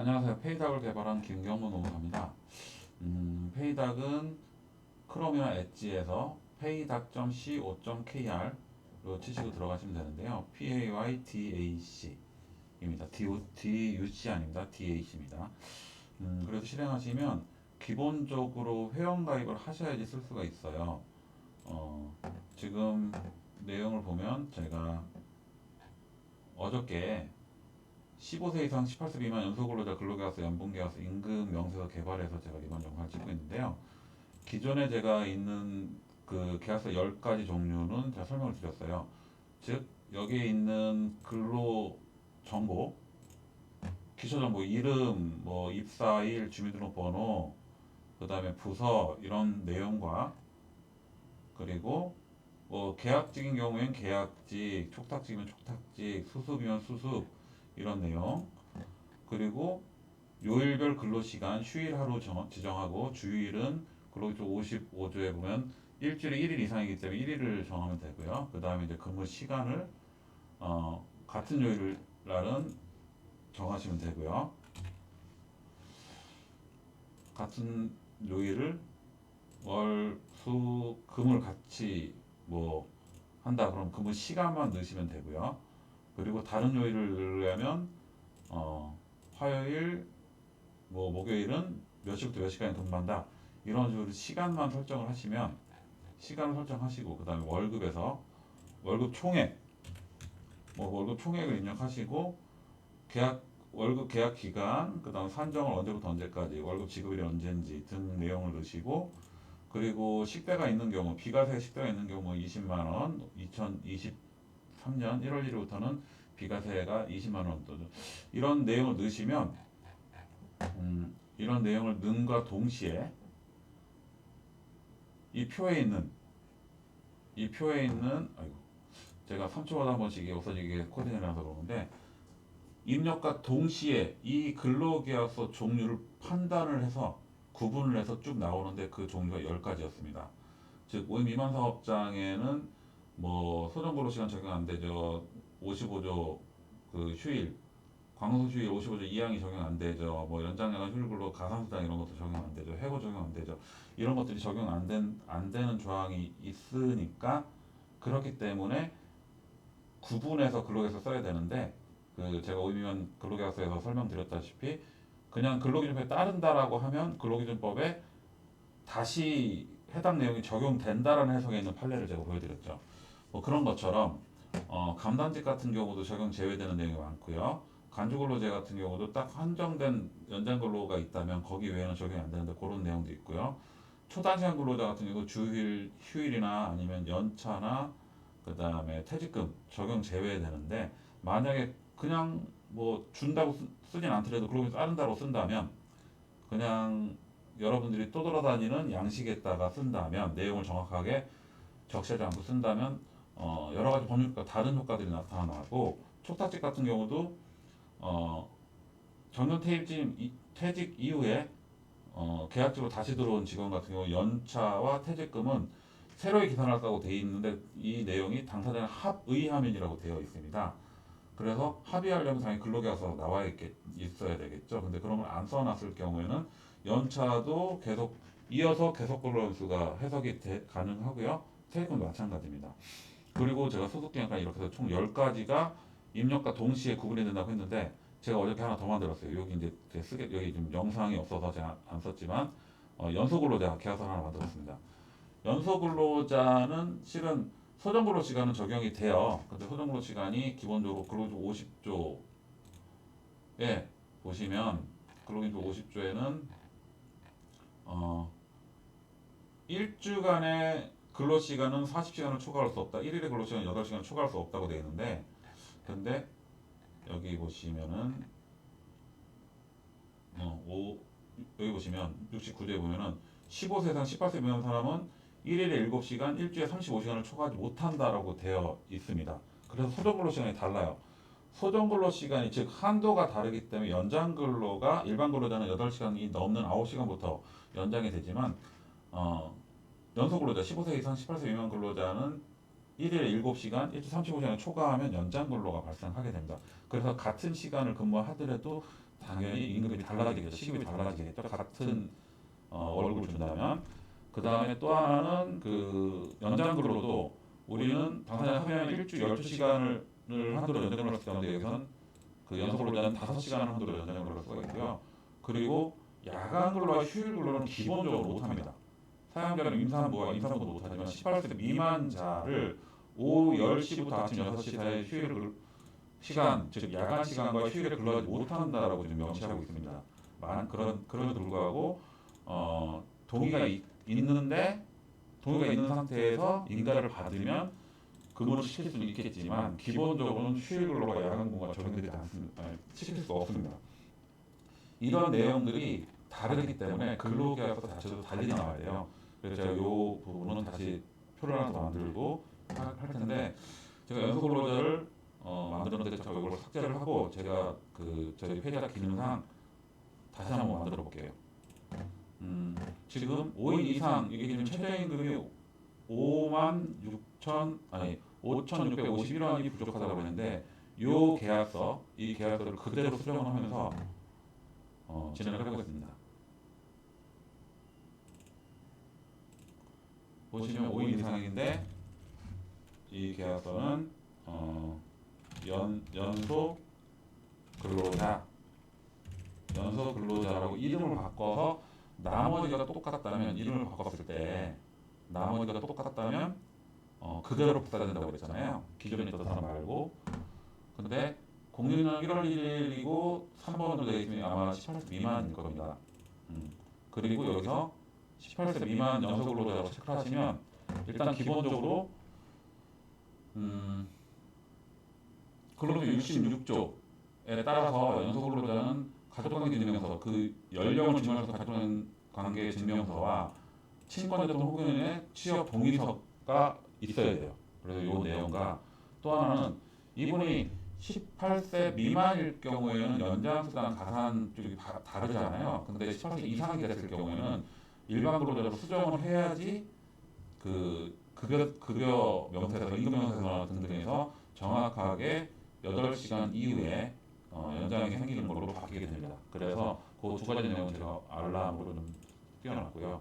안녕하세요. 페이닥을 개발한 김경문 노무사입니다. 페이닥은 크롬이나 엣지에서 paydac.co.kr로 치시고 들어가시면 되는데요. PAYDAC입니다. DUC 아닙니다. DAC입니다. 그래서 실행하시면 기본적으로 회원가입을 하셔야지 쓸 수가 있어요. 지금 내용을 보면 제가 어저께 15세 이상 18세 미만 연소근로자 근로계약서 연봉계약서 임금 명세서 개발해서 제가 이번 영상을 찍고 있는데요. 기존에 제가 있는 그 계약서 10가지 종류는 제가 설명을 드렸어요. 즉 여기에 있는 근로 정보, 기초 정보, 이름, 뭐 입사일, 주민등록번호, 그 다음에 부서 이런 내용과 그리고 뭐 계약직인 경우엔 계약직, 촉탁직이면 촉탁직, 수습이면 수습 이런 내용, 그리고 요일별 근로시간 휴일 하루 지정하고 주일은 근로기준 55조에 보면 일주일에 1일 이상이기 때문에 1일을 정하면 되고요. 그 다음에 이제 근무 시간을 같은 요일 날은 정하시면 되고요. 같은 요일을 월, 수, 금을 같이 뭐 한다 그럼 근무 시간만 넣으시면 되고요. 그리고 다른 요일을 넣으려면 화요일, 뭐 목요일은 몇 시부터 몇 시까지 근무한다. 이런 식으로 시간만 설정을 하시면 시간을 설정하시고 그 다음에 월급에서 월급 총액, 뭐 월급 총액을 입력하시고 계약 월급 계약 기간, 그 다음 산정을 언제부터 언제까지, 월급 지급일이 언제인지 등 내용을 넣으시고 그리고 식대가 있는 경우 비과세 식대가 있는 경우 20만 원, 2023년 1월 1일부터는 비과세가 20만 원 또죠. 이런 내용을 넣으시면 이런 내용을 넣음과 동시에 이 표에 있는 아이고 제가 3초마다 한 번씩 이게 없어지게 코딩해놔서 그러는데 입력과 동시에 이 근로계약서 종류를 판단을 해서 구분을 해서 쭉 나오는데 그 종류가 10가지였습니다. 즉 5인 미만 사업장에는 뭐 소정근로시간 적용 안 되죠. 55조 그 휴일 광소휴일 55조 2항이 적용 안 되죠. 뭐 연장야간 휴일근로 가산수당 이런 것도 적용 안 되죠. 해고 적용 안 되죠. 이런 것들이 적용 안 되는 조항이 있으니까 그렇기 때문에 구분해서 근로계약서 써야 되는데 그 제가 오이미만 근로계약서에서 설명드렸다시피 그냥 근로기준법에 따른다라고 하면 근로기준법에 다시 해당 내용이 적용된다라는 해석에 있는 판례를 제가 보여드렸죠. 뭐 그런 것처럼 감단직 같은 경우도 적용 제외되는 내용이 많고요. 간주근로제 같은 경우도 딱 한정된 연장근로가 있다면 거기 외에는 적용이 안 되는데 그런 내용도 있고요. 초단시간 근로자 같은 경우 주휴일, 휴일이나 아니면 연차나 그 다음에 퇴직금 적용 제외되는데 만약에 그냥 뭐 준다고 쓰진 않더라도 그러고 따른다고 쓴다면 그냥 여러분들이 떠돌아다니는 양식에다가 쓴다면 내용을 정확하게 적시하지 않고 쓴다면 여러 가지 법률과 다른 효과들이 나타나고 촉탁직 같은 경우도 정년 퇴직 이후에 계약직으로 다시 들어온 직원 같은 경우 연차와 퇴직금은 새로이 계산할다고 되어 있는데 이 내용이 당사자는 합의하면이라고 되어 있습니다. 그래서 합의하려면 당연히 근로계약서 있어야 되겠죠. 근데 그런 걸 안 써놨을 경우에는 연차도 계속 이어서 계속 근로연수가 해석이 가능하고요. 퇴직금도 마찬가지입니다. 그리고 제가 소속기간까지 이렇게 해서 총 10가지가 입력과 동시에 구분이 된다고 했는데 제가 어저께 하나 더 만들었어요. 여기 이제 여기 지금 영상이 없어서 제가 안 썼지만 연소근로자 계약서 하나 만들었습니다. 연소근로자는 실은 소정근로시간은 적용이 돼요. 근데 소정근로시간이 기본적으로 근로기준 50조에 보시면 근로기준 50조에는 1주간의 근로시간은 40시간을 초과할 수 없다. 1일의 근로시간 8시간을 초과할 수 없다고 되어 있는데 근데 여기 보시면은 여기 보시면 69조에 보면은 15세 이상 18세 미만 사람은 1일에 7시간, 일주일에 35시간을 초과하지 못한다라고 되어 있습니다. 그래서 소정근로시간이 달라요. 소정근로시간이 즉 한도가 다르기 때문에 연장근로가 일반 근로자는 8시간이 넘는 9시간부터 연장이 되지만 연소근로자 15세 이상 18세 미만 근로자는 1일에 7시간, 일주일에 35시간을 초과하면 연장근로가 발생하게 됩니다. 그래서 같은 시간을 근무하더라도 당연히 임금이 달라지겠죠. 시급이 달라지겠죠. 같은 월급을 준다면. 그 다음에 또 하나는 그 연장 근로도 우리는 당사자 합의하면 일주 12시간을 한도로 연장을 할수 있는데 여기서는 그 연속 근로자는 5시간 한도로 연장을 할 수가 있고요. 그리고 야간 근로와 휴일 근로는 기본적으로 못합니다. 사용자는 임산부도 못하지만 18세 미만자를 오후 10시부터 아침 6시 사이 시간, 즉 야간 시간과 휴일에 근로하지 못한다라고 지금 명시하고 있습니다. 그럼에도 불구하고 있는데 동의가 있는 상태에서 인가를 받으면 근무를 시킬 수는 있겠지만 기본적으로는 휴일 근로가 야간 근무가 적용되지 않습니다. 시킬 수가 없습니다. 이런 내용들이 다르기 때문에 근로계약서 자체도 달리 나와야 돼요. 그래서 제가 이 부분은 다시 표를 하나 더 만들고 할 텐데 제가 연속 근로자를 만드는데 자꾸 이걸 삭제를 하고 제가 그 저희 회사 기능상 다시 한번 만들어 볼게요. 지금 5인 이상 이게 지금 최저임금이 5,651원이 부족하다고 했는데 이 계약서를 그대로 수정을 하면서 진행을 해보겠습니다. 보시면 5인 이상인데 이 계약서는 연속 근로자라고 이름을 바꿔서 나머지가 똑같다면 이름을 바꿨을 때 나머지가 똑같다면 그대로 복사된다고 그랬잖아요. 기존에 있던 사람 말고. 근데 공휴일은 1월 1일이고 3번으로 되어 있으면 아마 18세 미만일 겁니다. 그리고 여기서 18세 미만 연속 근로자라고 체크를 하시면 일단 기본적으로 근로조 66조에 따라서 연속 근로자는 가족관계 증명서, 그 연령을 증명해서 가족관계 증명서와 친권자동 혹은의 취업 동의서가 있어야 돼요. 그래서 이 내용과 또 하나는 이분이 18세 미만일 경우에는 연장수당 가산 쪽이 다르잖아요. 근데 18세 이상이 됐을 경우에는 일반 근로자로 수정을 해야지 그 급여 명세서, 임금 명세서 등등에서 정확하게 8시간 이후에 연장이 생기는 걸로 바뀌게 됩니다. 그래서 그 두 가지 내용은 제가 알람으로 좀 띄워놨고요.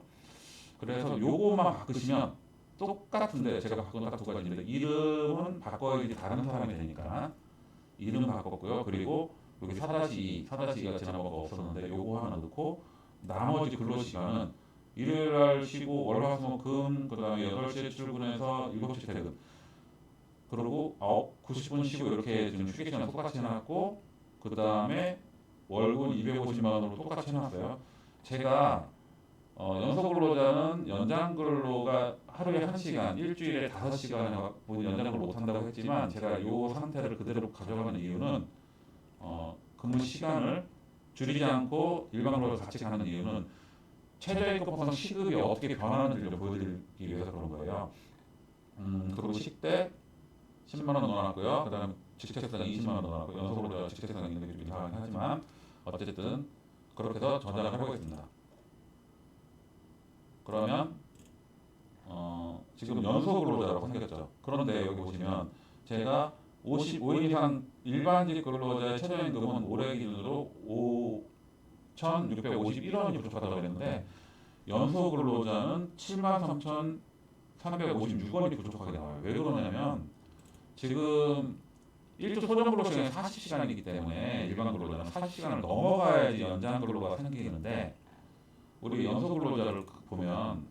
그래서 요것만 바꾸시면 똑같은데 제가 바꾼 딱 두 가지인데 이름은 바꿔야지 다른 사람이 되니까 이름 바꿨고요. 그리고 여기 4-2가 지난번에 없었는데 요거 하나 넣고 나머지 근로시간은 일요일 날 쉬고 월화수목금 그다음에 8시에 출근해서 7시 퇴근 그리고 90분 쉬고 이렇게 지금 휴게 시간 똑같이 해놨고 그다음에 월급 250만 원으로 똑같이 해놨어요. 제가 연속 근로자는 연장 근로가 하루에 1시간, 일주일에 5시간 연장을 못한다고 했지만 제가 이 상태를 그대로 가져가는 이유는 근무 시간을 줄이지 않고 일반 근로를 같이 가는 이유는 최저임금보다 시급이 어떻게 변하는지를 보여드리기 위해서 그런 거예요. 그리고 식대 10만 원 넣어놨고요. 그 다음에 직책수당 20만 원 넣어놨고 연속으로 직책수당 있는 게 좀 이상하긴 하지만 어쨌든 그렇게 해서 저장을 해보겠습니다. 그러면 지금 연속 근로자라고 생겼죠. 그런데 여기 보시면 제가 55인 이상 일반직 근로자의 최저임금은 올해 기준으로 5,651원이 부족하다고 했는데 연속 근로자는 73,356원이 부족하게 나와요. 왜 그러냐면 지금 1주 소정 근로 시간이 40시간이기 때문에 일반 근로자는 40시간을 넘어가야지 연장 근로가 생기는데 우리 연속 근로자를 보면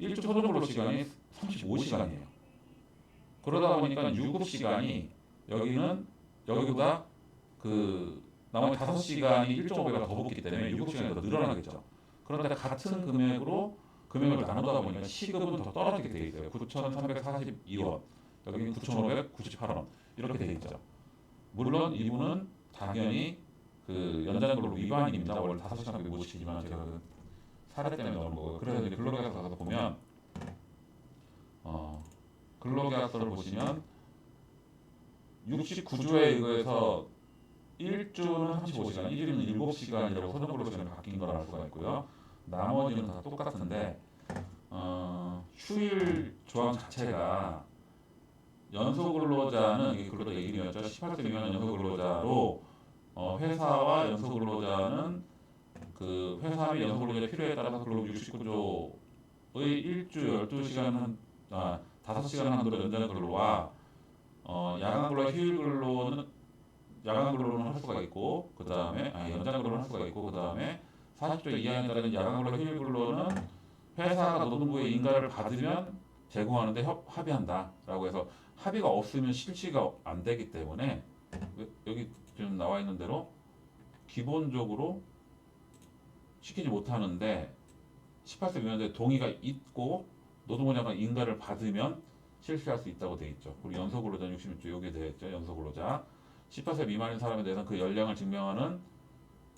1주 소정 근로 시간이 35시간이에요. 그러다 보니까 유급 시간이 여기보다 그 나머지 5시간이 1.5배가 더 붙기 때문에 유급 시간이 더 늘어나겠죠. 그런데 같은 금액을 나누다 보니까 시급은 더 떨어지게 되어 있어요. 9,342원, 여기는 9,598원 이렇게 되어 있죠. 물론 이분은 당연히 그 연장 근로 위반입니다. 원래 5시간밖에 못 시키지만 제가 그 사례 때문에 넣은 거고요. 그래서 이제 근로계약서 가서 보면 근로계약서를 보시면 69조에 의해서 1주는 35시간, 1일은 7시간이라고 소정근로시간이 바뀐 걸 알 수가 있고요. 나머지는 다 똑같은데 휴일 조항 자체가 연속 근로자는 이게 근로자 이름이었죠. 18세 미만 연속 근로자로 회사와 연소근로자는 그 회사 및 연소근로자 필요에 따라서 근로 69조의 일주 12시간 5시간 한도로 연장 근로와 야간 근로와 휴일 근로는 야간 근로는 할 수가 있고 그다음에 연장 근로는 할 수가 있고 그다음에 40조 이하에 따른 야간 근로 휴일 근로는 회사가 노동부의 인가를 받으면 제공하는데 합의한다라고 해서 합의가 없으면 실시가 안 되기 때문에 여기 지금 나와 있는 대로 기본적으로 시키지 못하는데 18세 미만인데 동의가 있고 노동부 장관 인가를 받으면 실시할 수 있다고 되어 있죠. 그리고 연소근로자 66조 여기에 되어 있죠. 연소근로자 18세 미만인 사람에 대해서는 그 연령을 증명하는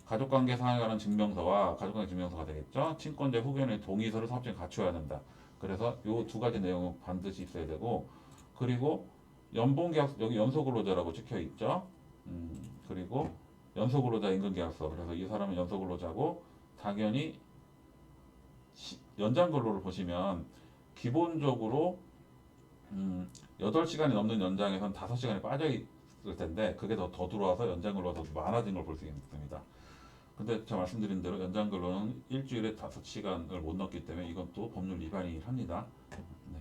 가족관계 상황에 관한 증명서와 가족관계 증명서가 되겠죠. 친권자 후견의 동의서를 사업장에 갖춰야 된다. 그래서 이 두 가지 내용은 반드시 있어야 되고 그리고 연봉계약 여기 연소근로자라고 찍혀 있죠. 그리고 연소근로자 임금계약서 그래서 이 사람은 연소근로자고 당연히 연장근로를 보시면 기본적으로 8시간이 넘는 연장에선 5시간이 빠져 있을 텐데 그게 더 들어와서 연장근로가 더 많아진 걸 볼 수 있습니다. 근데 제가 말씀드린 대로 연장근로는 일주일에 5시간을 못 넣기 때문에 이건 또 법률 위반이긴 합니다. 네.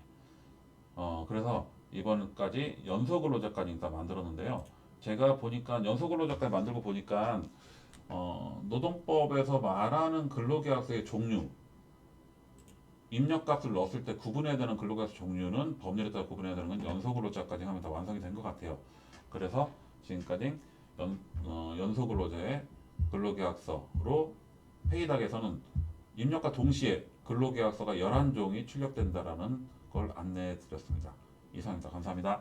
그래서 이번까지 연소근로자까지 일단 만들었는데요. 제가 보니까 연소근로자까지 만들고 보니까 노동법에서 말하는 근로계약서의 종류 입력값을 넣었을 때 구분해야 되는 근로계약서 종류는 법률에 따라 구분해야 되는 건 연소근로자까지 하면 다 완성이 된 것 같아요. 그래서 지금까지 연소근로자의 근로계약서로 페이닥에서는 입력과 동시에 근로계약서가 11종이 출력된다라는 걸 안내해 드렸습니다. 이상입니다. 감사합니다.